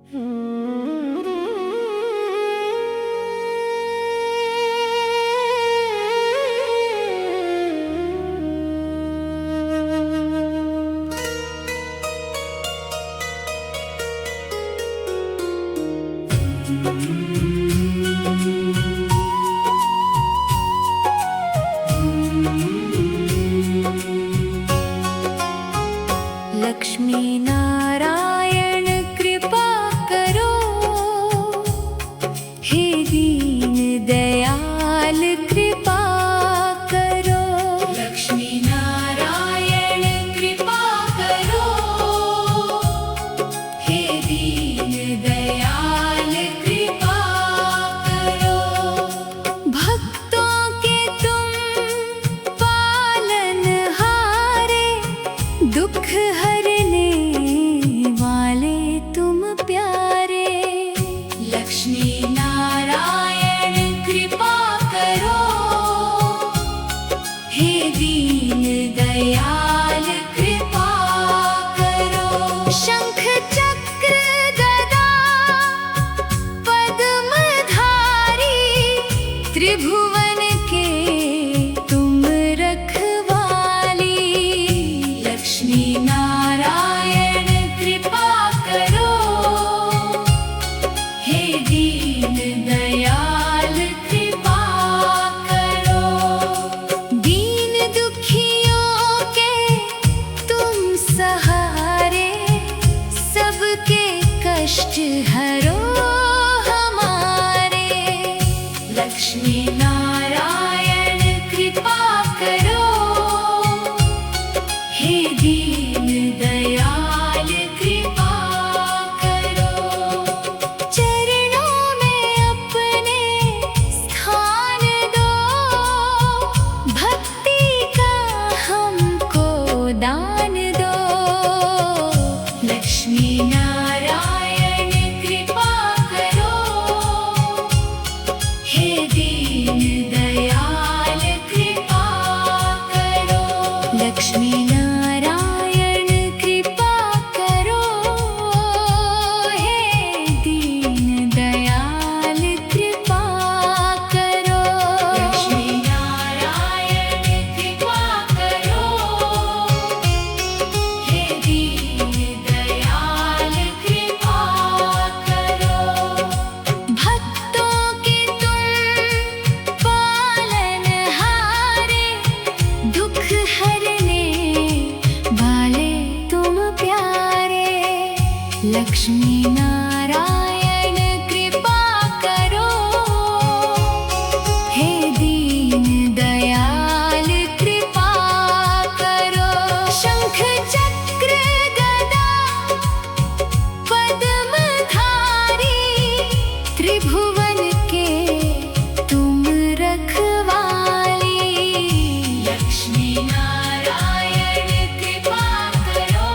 लक्ष्मी नारायण कृपा करो, हे दीन दयाल कृपा करो। लक्ष्मी नारायण कृपा करो, हे दीन दयाल कृपा करो। भक्तों के तुम पालनहारे, दुख हरने वाले तुम प्यारे। लक्ष्मी नारायण कृपा करो, हे दीन दयाल कृपा करो। शंख चक्र गदा पद्मधारी, त्रिभुवन के तुम रखवाली। लक्ष्मी नारायण कृपा करो, हे दीन दयाल कृपा करो। दीन दुखियों के तुम सहारे, सबके कष्ट हरो हमारे। लक्ष्मी नारायण कृपा करो, हे दीन दयाल कृपा करो। चरणों में अपने स्थान दो, भक्ति का हमको दान दो। लक्ष्मी नारायण कृपा करो, हे दीन दयाल कृपा करो। लक्ष्मी नारायण कृपा करो, हे दीन दयाल कृपा करो। लक्ष्मी नारायण कृपा करो, हे दीन दयाल कृपा करो। भक्तों के तुम पालनहारे, दुख हरने वाले तुम प्यारे। लक्ष्मी नारायण कृपा करो, हे दीन दयाल कृपा करो। शंख चक्र गदा पद्मधारी, त्रिभुवन के तुम रखवाली। लक्ष्मी नारायण कृपा करो,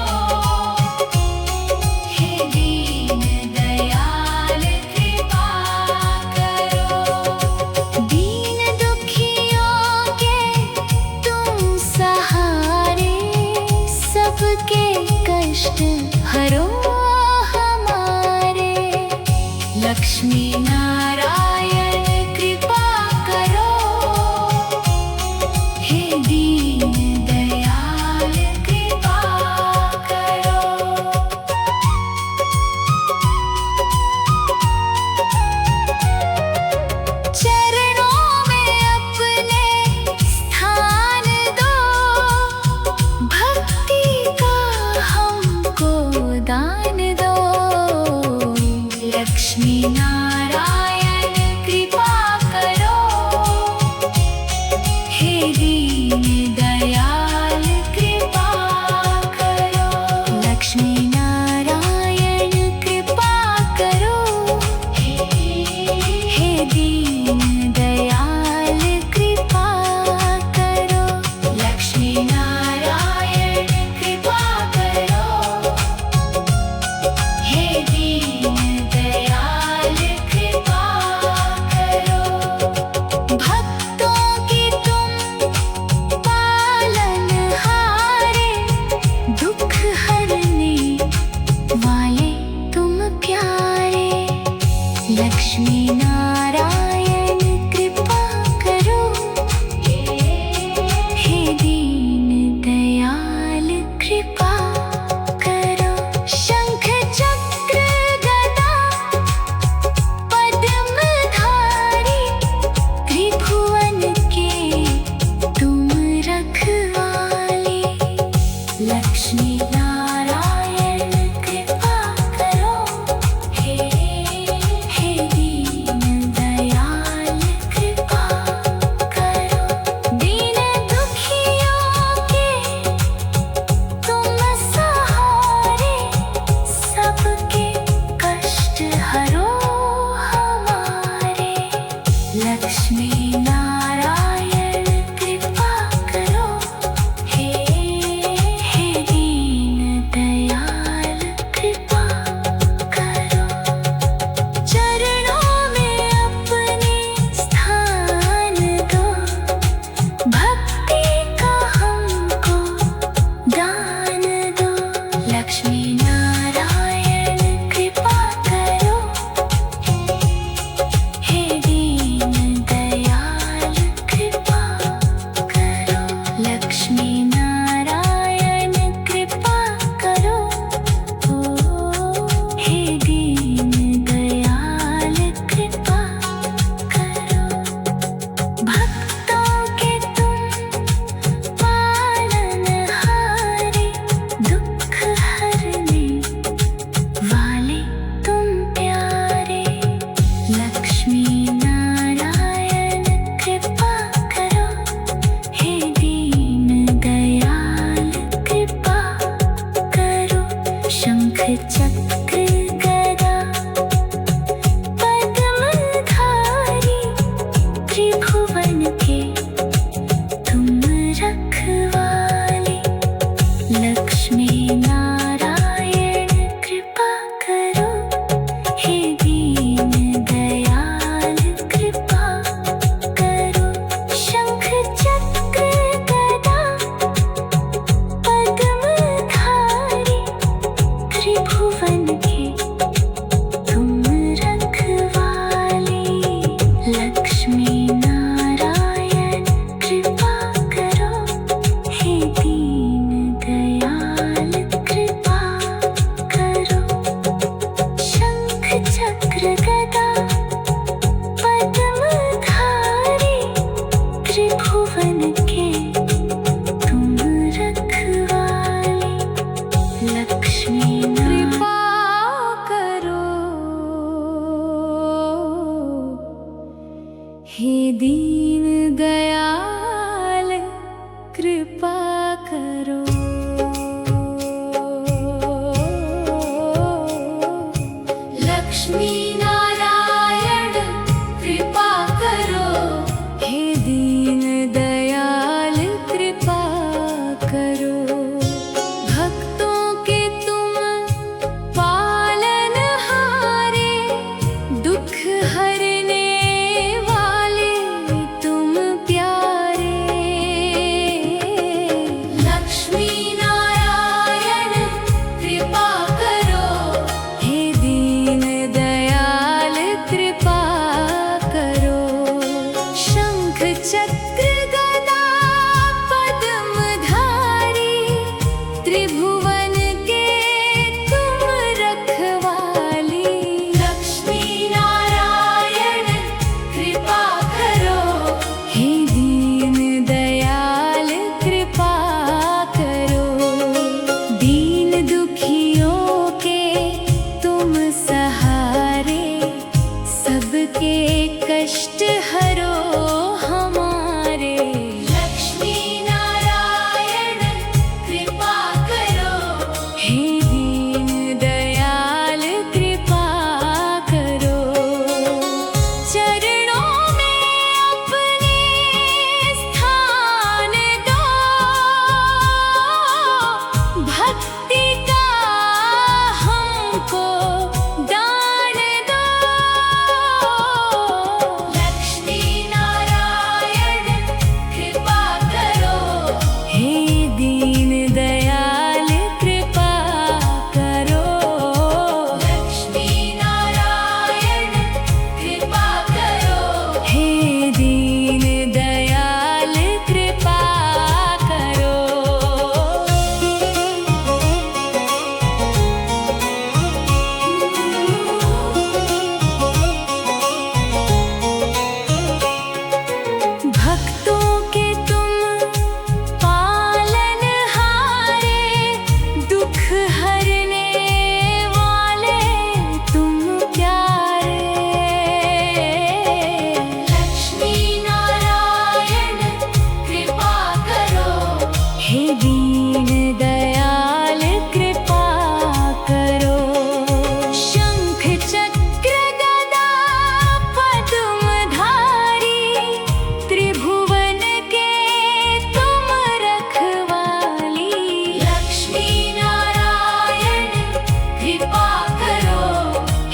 हे दीन दयाल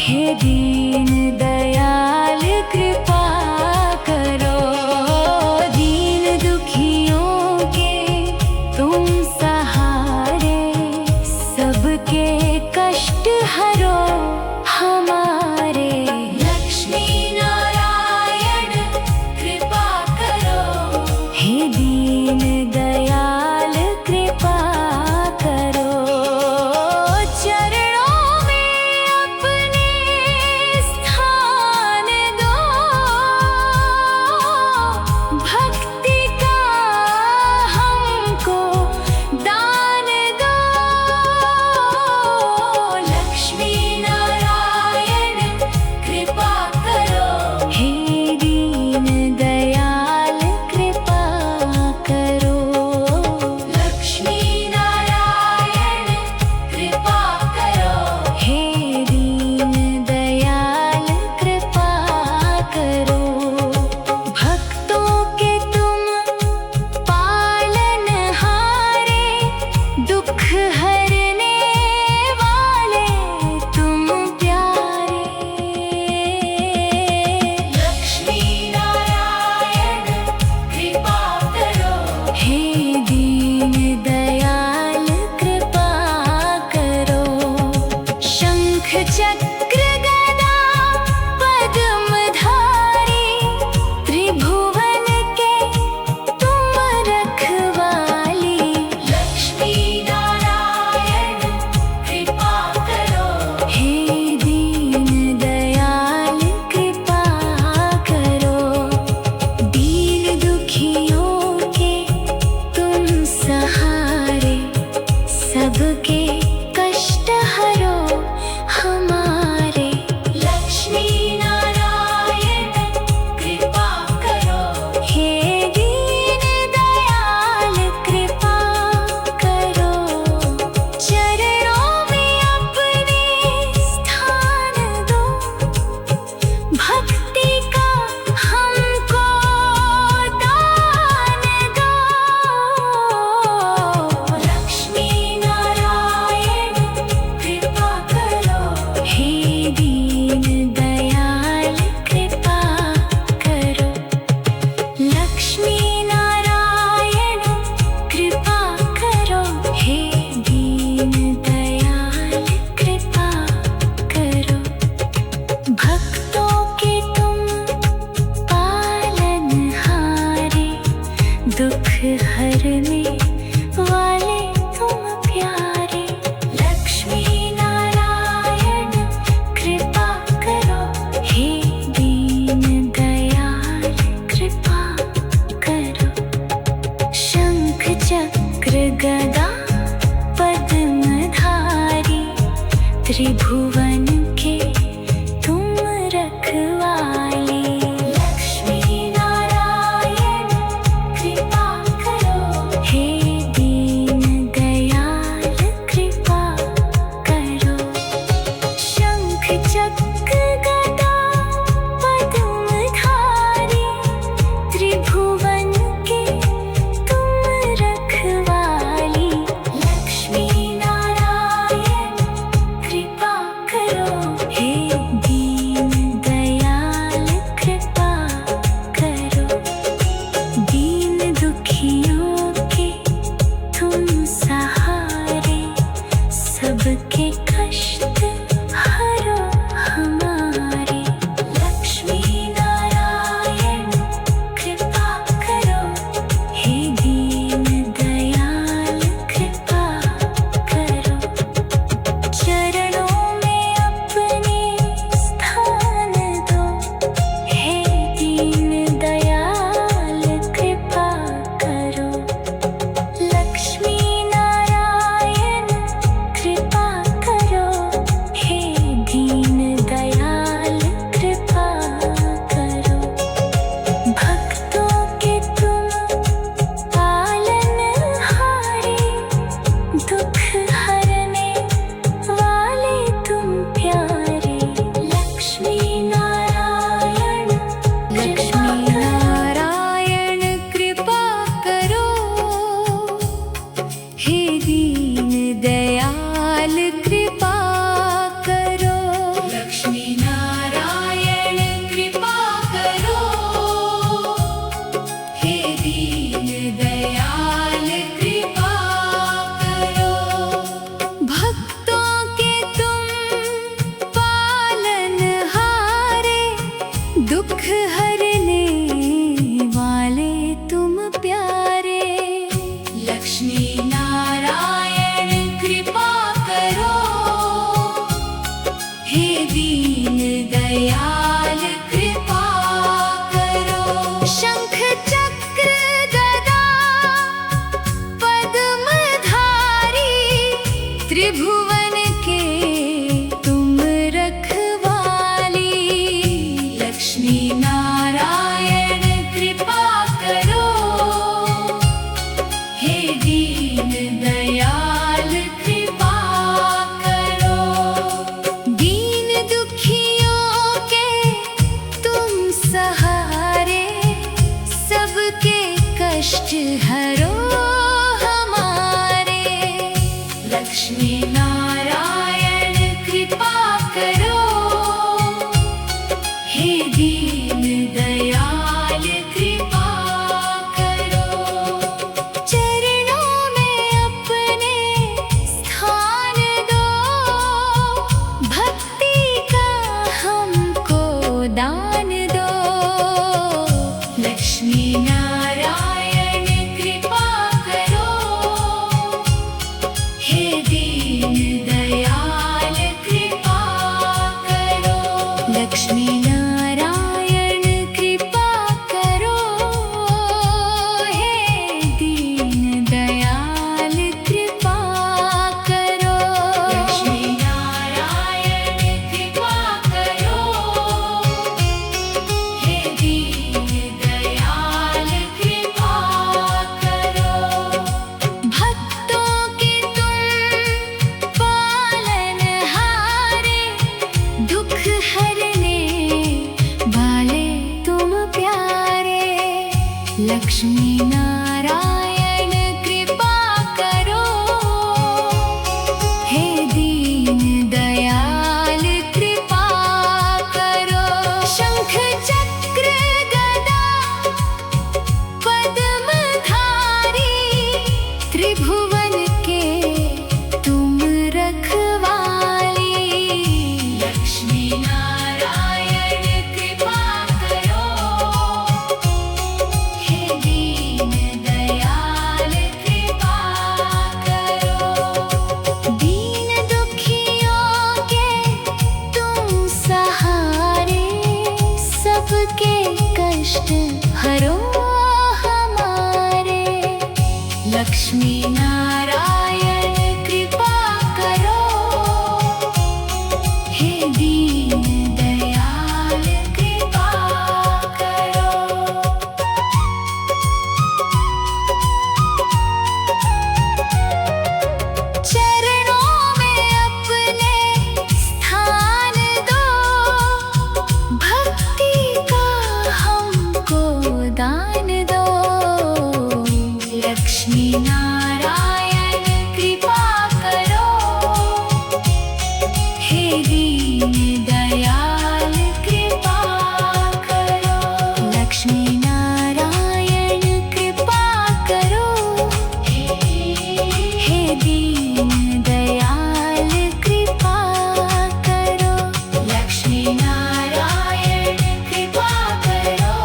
हे दीन दयाल कृपा करो, दीन दुखियों के तुम सहारे, सबके कष्ट हरो हमारे। लक्ष्मी नारायण कृपा करो, हे दीन दयाल कृपा करो। चरणों में अपने स्थान दो, भक्ति का हमको दान दो। लक्ष्मी नारायण कृपा करो, हे दीन दयाल कृपा करो। लक्ष्मी नारायण कृपा करो, हे दीन दयाल कृपा करो। भक्तों के तुम पालनहारे, दुख हरने वाले तुम प्यारे। लक्ष्मी नारायण कृपा करो, हे दीन दयाल कृपा करो। शंख चक्र गदा पद्मधारी, त्रिभुवन के तुम रखवाली। लक्ष्मी नारायण कृपा करो, हे दीन दयाल कृपा करो। दीन दुखियों के तुम सहारे, सबके कष्ट हरो हमारे। लक्ष्मी नारायण कृपा करो, हे दीन दयाल कृपा करो। चरणों में अपने स्थान दो, भक्ति का हमको दान दो। लक्ष्मी नारायण कृपा करो, हे दीन दयाल कृपा करो। लक्ष्मी नारायण कृपा करो, हे दीन दयाल कृपा करो। भक्तों के तुम पालनहारे, दुख हरने वाले तुम प्यारे। लक्ष्मी नारायण कृपा करो, हे दीन दयाल कृपा करो। शंख चक्र गदा पद्मधारी, त्रिभुवन के तुम रखवाली। लक्ष्मी नारायण कृपा करो, हे दीन दयाल कृपा करो। शंख चक्र गदा पद्मधारी, त्रिभुवन के तुम रखवाली। लक्ष्मी नारायण कृपा करो, हे दीन दयाल कृपा करो। शंख चक्र गदा पद्मधारी त्रिभुवन के तुम रखवाली। लक्ष्मी नारायण कृपा करो। हे दीन दयाल कृपा करो। दीन दुखियों के तुम सहारे, सबके कष्ट हरो हमारे। लक्ष्मी नारायण कृपा करो। हे दीन दयाल कृपा करो। चरणों में अपने स्थान दो, भक्ति का हमको दान दो। लक्ष्मी नारायण कृपा करो। हे दीन दयाल कृपा करो। लक्ष्मी नारायण कृपा करो। हे दीन दयाल कृपा करो। लक्ष्मी नारायण कृपा करो। हे दीन दयाल कृपा करो। भक्तों के तुम पालनहारे, दुख हरने वाले तुम प्यारे। लक्ष्मी नारायण कृपा करो। हे दीन दयाल कृपा करो। शंख चक्र गदा पद्मधारी त्रिभुवन के तुम रखवाली। लक्ष्मी नारायण कृपा करो। हे दीन दयाल कृपा करो। दीन दुखियों के तुम सहारे, सबके कष्ट हरो हमारे। लक्ष्मी नारायण कृपा करो। हे दीन दयाल कृपा करो। चरणों में अपने स्थान दो, भक्ति का हमको दान दो। लक्ष्मी नारायण कृपा करो। हे दीन दयाल कृपा करो। लक्ष्मी नारायण कृपा करो। हे दीन दयाल कृपा करो। लक्ष्मी नारायण कृपा करो।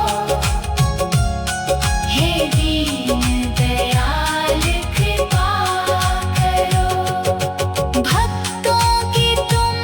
हे दीन दयाल कृपा करो। भक्तों की तुम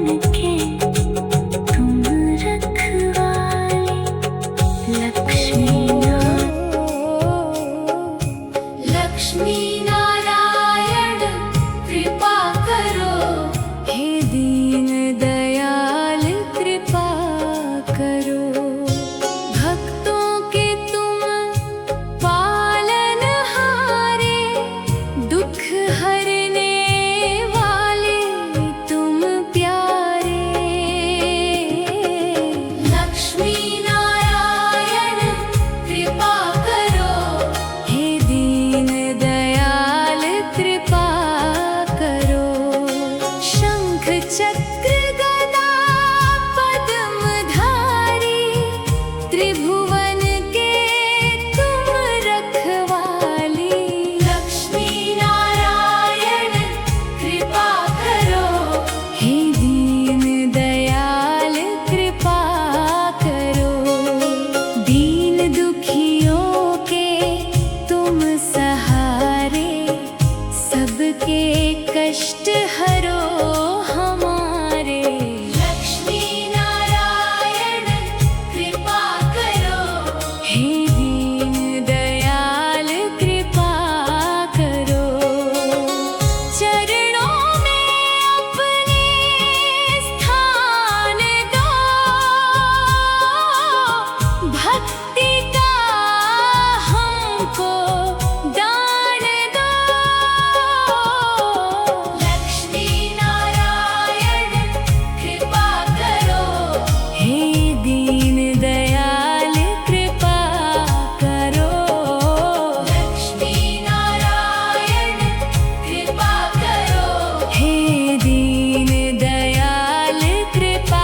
के तुम रखवाले लक्ष्मी लक्ष्मी नारायण कृपा करो हे दीन दयाल कृपा करो भक्तों के तुम पालनहारे दुख हरने वाले तुम प्यारे लक्ष्मी नारायण कृपा करो हे दीन दयाल कृपा करो शंख चक्र गदा पद्मधारी त्रिभुवन के तुम रखवाली लक्ष्मी नारायण कृपा करो हे दीन दयाल कृपा करो दीन दुखियों के तुम सहारे सबके कष्ट हरो हमारे लक्ष्मी नारायण कृपा करो हे दीन दयाल कृपा करो चरणों में अपने स्थान दो भक्ति का हमको दान दो लक्ष्मी नारायण कृपा करो हे दीन दयाल कृपा करो लक्ष्मी नारायण कृपा करो हे दीन दयाल कृपा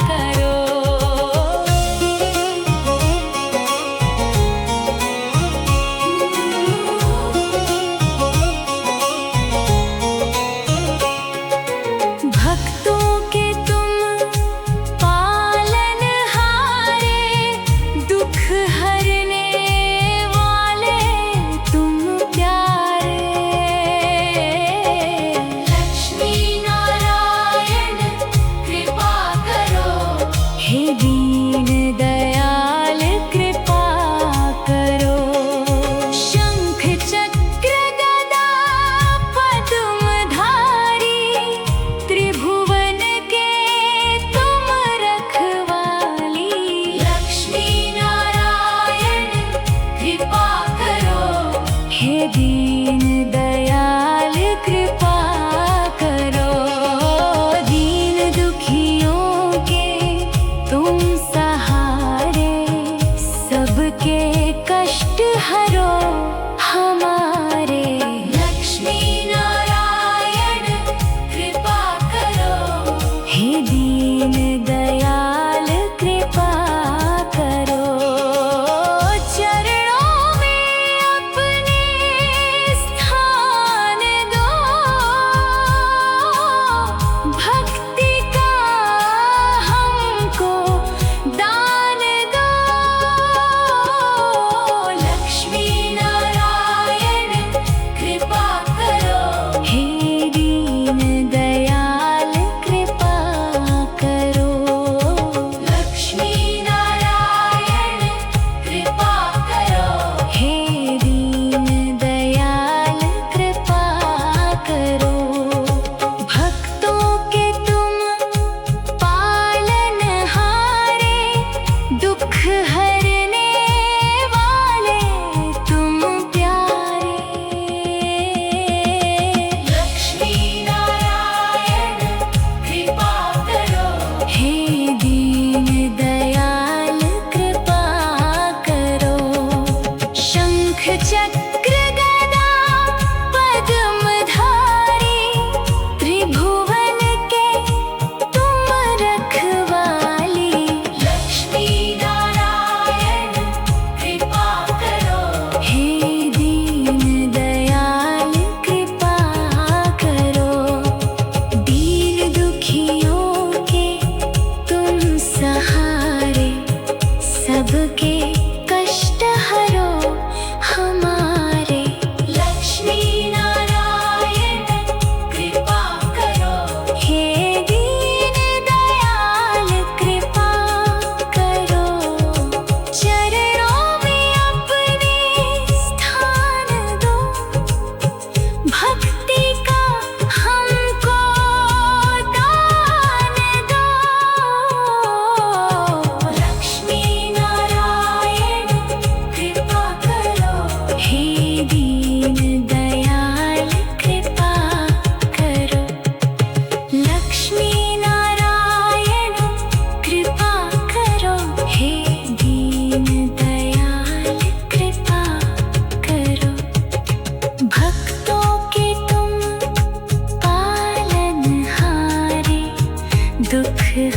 करो भक्तों के तुम पालनहारे दुख हरने वाले तुम प्यारे लक्ष्मी नारायण कृपा करो हे दीन दयाल कृपा करो शंख चक्र गदा पद्मधारी त्रिभुवन के तुम रखवाली लक्ष्मी नारायण कृपा करो हे दीन दयाल कृपा करो दीन दुखियों के तुम सहारे सबके कष्ट हरो हमारे लक्ष्मी नारायण कृपा करो हे दीन दयाल कृपा करो चरणों में अपने स्थान दो भक्ति का हमको दान दो लक्ष्मी नारायण कृपा करो हे दीन दयाल कृपा करो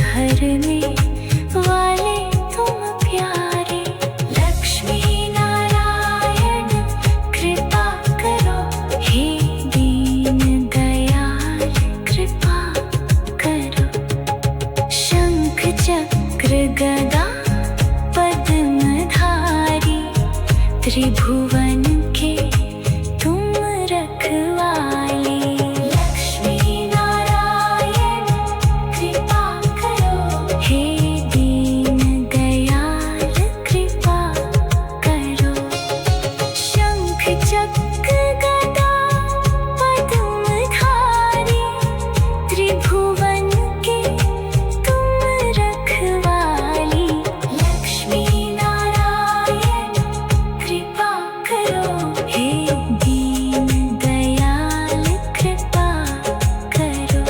हरने वाले तुम प्यारे। लक्ष्मी नारायण कृपा करो, हे दीन दयाल कृपा करो। शंख चक्र गदा पद्मधारी, त्रिभुवन के तुम रखवाले। लक्ष्मी नारायण कृपा करो, हे दीन दयाल कृपा करो। शंख चक्र गदा पद्मधारी, त्रिभुवन के तुम रखवाली। लक्ष्मी नारायण कृपा करो, हे दीन दयाल कृपा करो।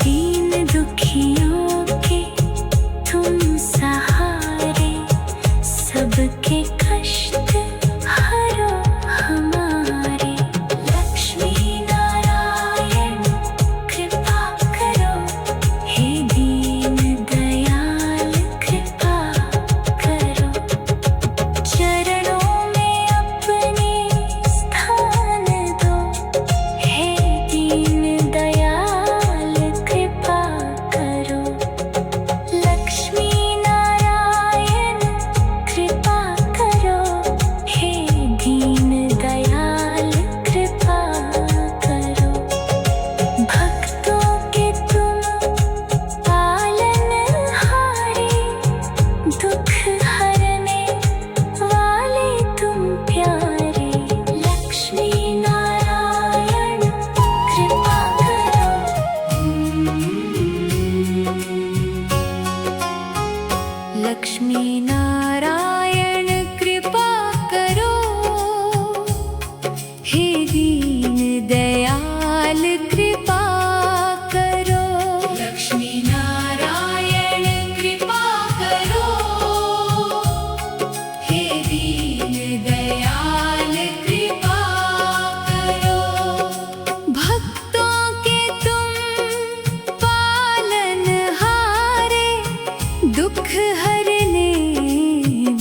दीन दुखियों के तुम सहारे, सबके कष्ट हरो हमारे। लक्ष्मी नारायण कृपा करो, हे दीन दयाल कृपा करो। चरणों में अपने स्थान दो, हे दीन दयाल कृपा करो। लक्ष्मी नारायण कृपा करो, हे दीन दयाल कृपा करो। भक्तों के तुम पालनहारे, दुख हरने वाले तुम प्यारे। लक्ष्मी नारायण कृपा करो। लक्ष्मी नारायण कृपा करो, हे दीन दयाल कृपा करो। लक्ष्मी नारायण कृपा करो, हे दीन दयाल कृपा करो। भक्तों के तुम पालनहारे, दुख हरने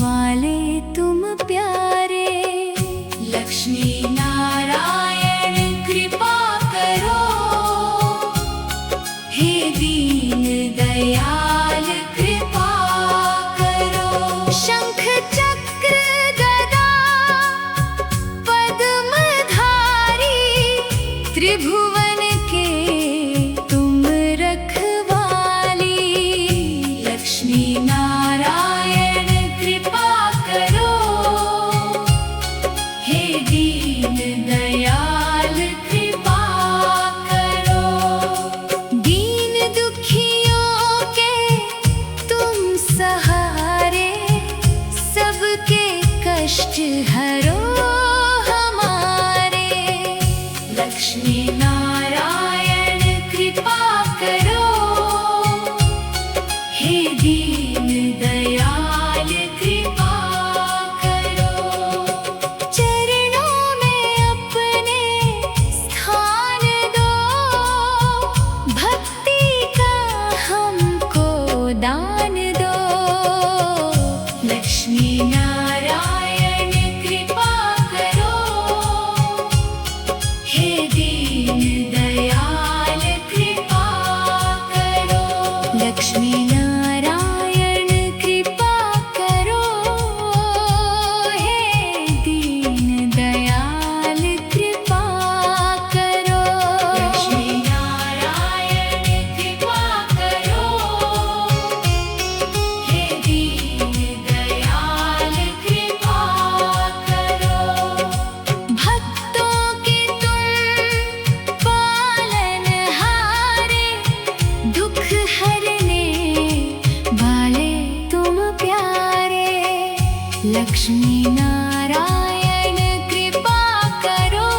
वाले तुम प्यारे। लक्ष्मी नारायण कृपा करो, हे दीन दयाल कृपा करो। शंख चक्र गदा पद्मधारी, त्रिभुवन के तुम रखवाली। लक्ष्मी नारायण कृपा करो, हे दीन दयाल कृपा करो। दीन दुखियों के तुम सहारे, सबके कष्ट हरो हमारे। लक्ष्मी नारायण कृपा करो, हे दीन दयाल कृपा करो। चरणों में अपने स्थान दो, भक्ति का हमको दान दो। लक्ष्मी नारायण कृपा करो, हे दीन दयाल कृपा करो। लक्ष्मी नारायण कृपा करो, हे दीन दयाल कृपा करो। लक्ष्मी नारायण कृपा करो, हे दीन दयाल कृपा करो। भक्तों के तुम पालनहारे, दुख हरने वाले तुम प्यारे। लक्ष्मी नारायण कृपा करो,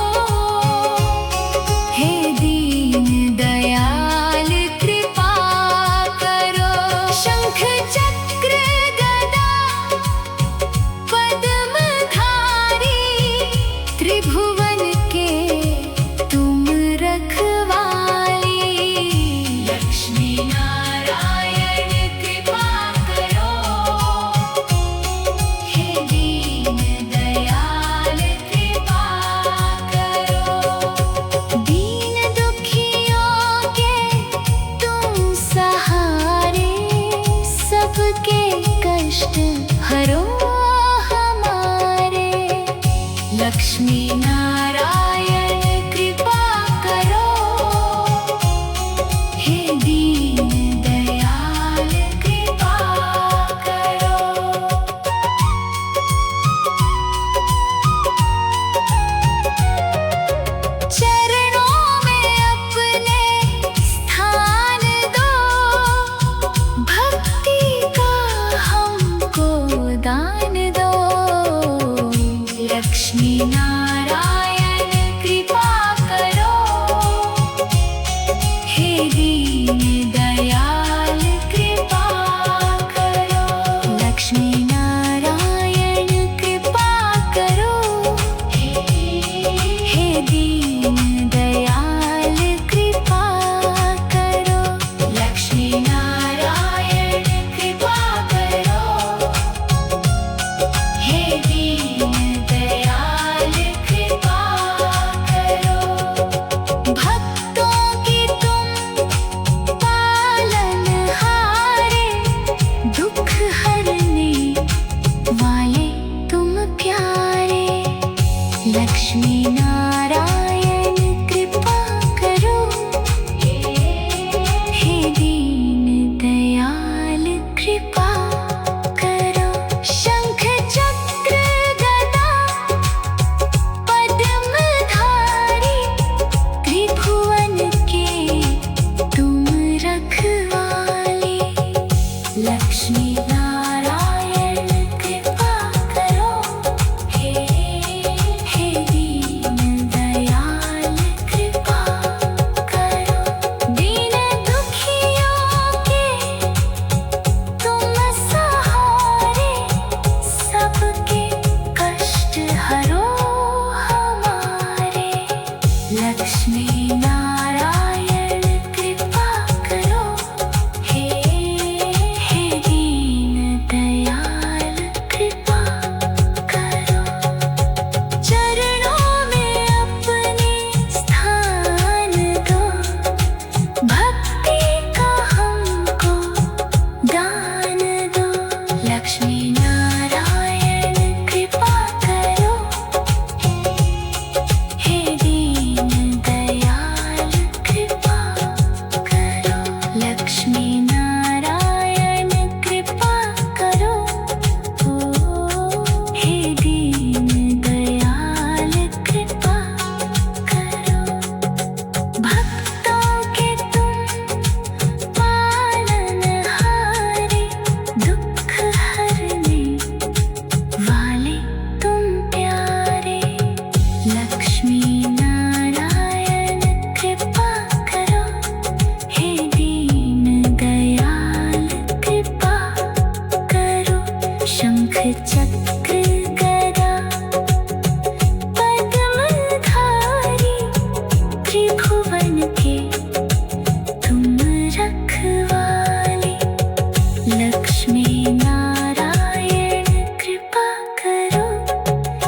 हे दीन दयाल कृपा करो। शंख चक्र गदा पद्मधारी, त्रिभुवन के तुम रखवाली। लक्ष्मी नारायण चक्र गदा पद्मधारी त्रिभुवन के तुम रखवाले। लक्ष्मी नारायण कृपा करो,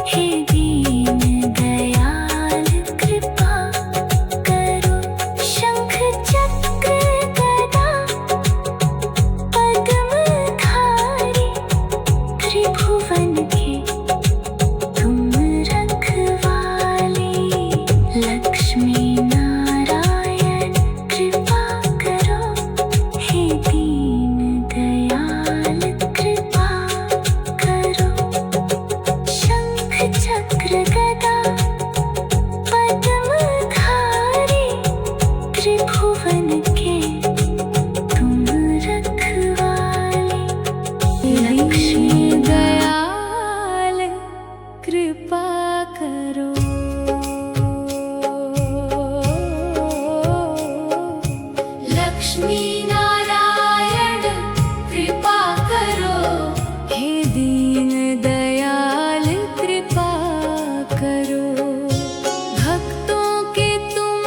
हे दीन दयाल कृपा करो। शंख चक्र गदा पद्मधारी त्रिभुवन के तुम रखवाले। लक्ष्मी नारायण कृपा करो, हे दीन दयाल कृपा करो। शंख चक्र गदा पद्मधारी त्रिभुवन के तुम रखवाले। लक्ष्मी दयाल कृपा करो। लक्ष्मी नारायण कृपा करो, हे दीन दयाल कृपा करो। भक्तों के तुम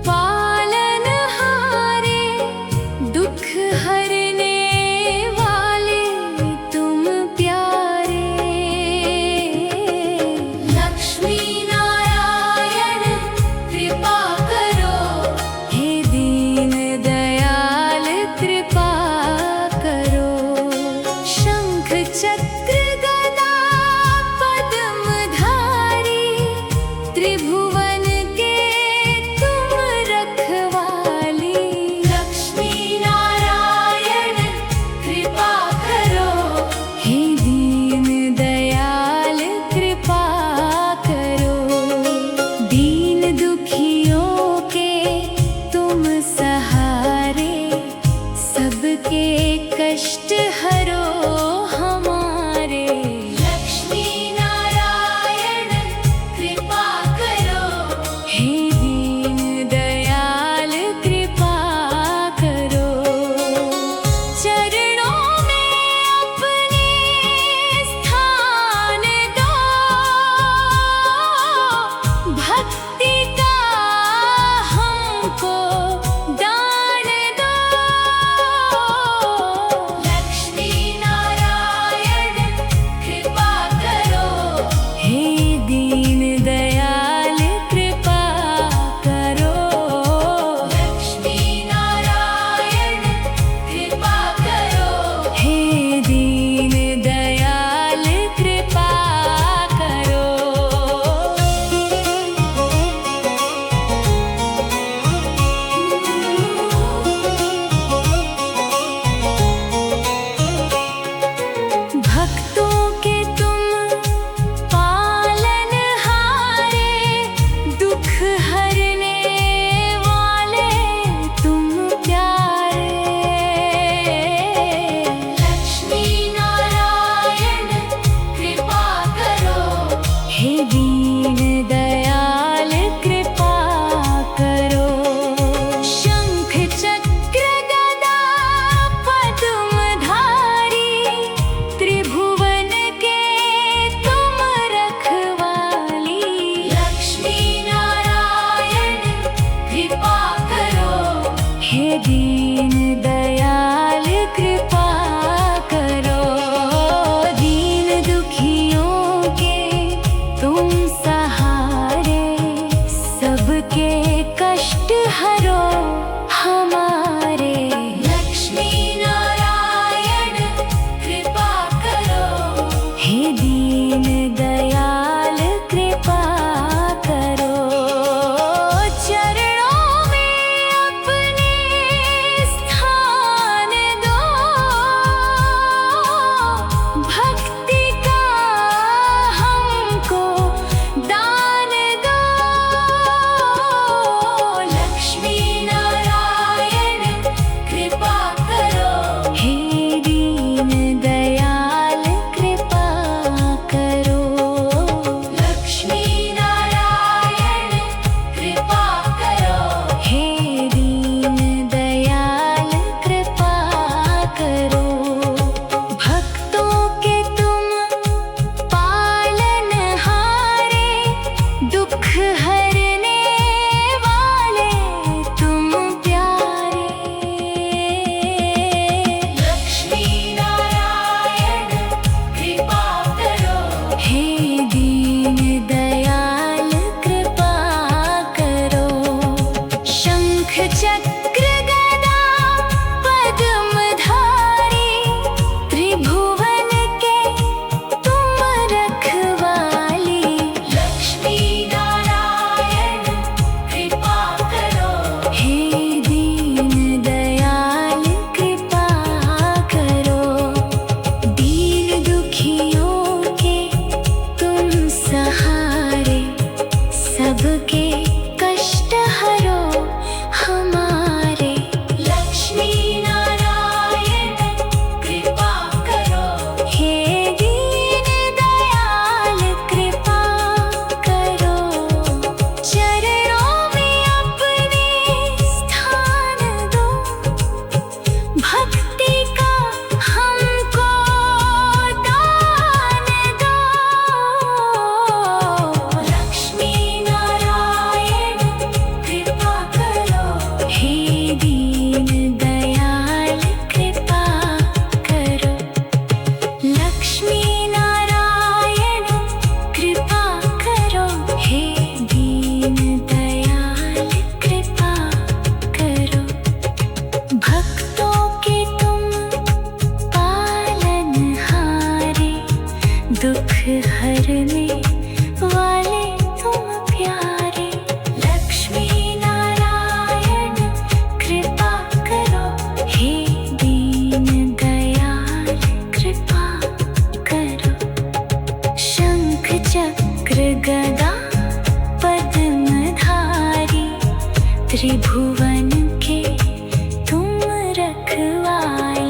पालनहारे, दुख हरने वाले तुम प्यारे। लक्ष्मी नारायण कृपा करो, हे दीन दयाल कृपा करो। शंख चक्र गदा पद्मधारी त्रिभुवन के तुम रखवाली। लक्ष्मी नारायण कृपा करो, हे दीन दयाल कृपा करो। दीन दुखियों के तुम सहारे, सबके कष्ट हरो हमारे। लक्ष्मी नारायण कृपा करो, हे दीन दयाल कृपा करो। चरणों में अपने स्थान दो, भक्ति का हमको दान दो। लक्ष्मी नारायण दुख हरने वाले तुम प्यारे। लक्ष्मी नारायण कृपा करो, हे दीन दयाल कृपा करो। शंख चक्र गदा पद्मधारी, त्रिभुवन के तुम रखवाले।